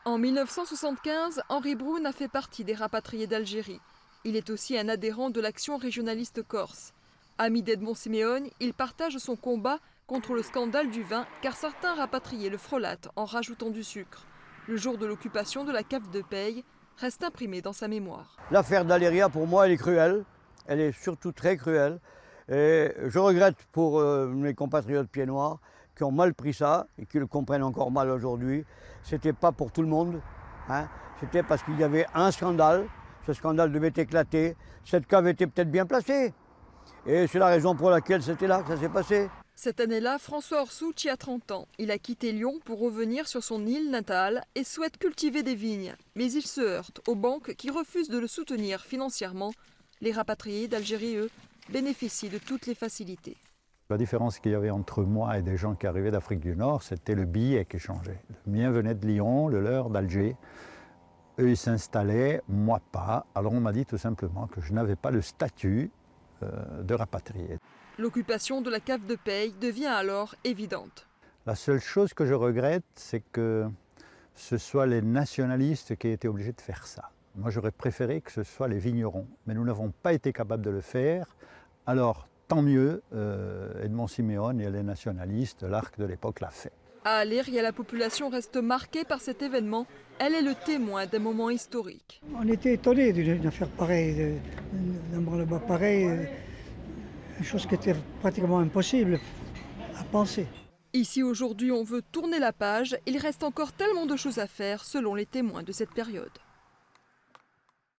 En 1975, Henri Brun a fait partie des rapatriés d'Algérie. Il est aussi un adhérent de l'Action régionaliste corse. Ami d'Edmond Siméone, il partage son combat contre le scandale du vin car certains rapatriés le frelatent en rajoutant du sucre. Le jour de l'occupation de la cave de Peille reste imprimé dans sa mémoire. L'affaire d'Aléria, pour moi, elle est cruelle. Elle est surtout très cruelle. Et je regrette pour mes compatriotes pieds noirs qui ont mal pris ça et qui le comprennent encore mal aujourd'hui. C'était pas pour tout le monde, hein. C'était parce qu'il y avait un scandale. Ce scandale devait éclater. Cette cave était peut-être bien placée. Et c'est la raison pour laquelle c'était là que ça s'est passé. Cette année-là, François Orsucci a 30 ans. Il a quitté Lyon pour revenir sur son île natale et souhaite cultiver des vignes. Mais il se heurte aux banques qui refusent de le soutenir financièrement. Les rapatriés d'Algérie, eux, bénéficient de toutes les facilités. La différence qu'il y avait entre moi et des gens qui arrivaient d'Afrique du Nord, c'était le billet qui changeait. Le mien venait de Lyon, le leur d'Alger. Eux, ils s'installaient, moi pas. Alors on m'a dit tout simplement que je n'avais pas le statut de rapatrié. L'occupation de la cave de Peille devient alors évidente. La seule chose que je regrette, c'est que ce soit les nationalistes qui aient été obligés de faire ça. Moi, j'aurais préféré que ce soit les vignerons, mais nous n'avons pas été capables de le faire. Alors, tant mieux, Edmond Siméone et les nationalistes, l'Arc de l'époque l'a fait. À Aléria, la population reste marquée par cet événement. Elle est le témoin d'un moment historique. On était étonnés d'une affaire pareille, d'un branle-bas pareil, une chose qui était pratiquement impossible à penser. Ici, aujourd'hui, on veut tourner la page. Il reste encore tellement de choses à faire selon les témoins de cette période.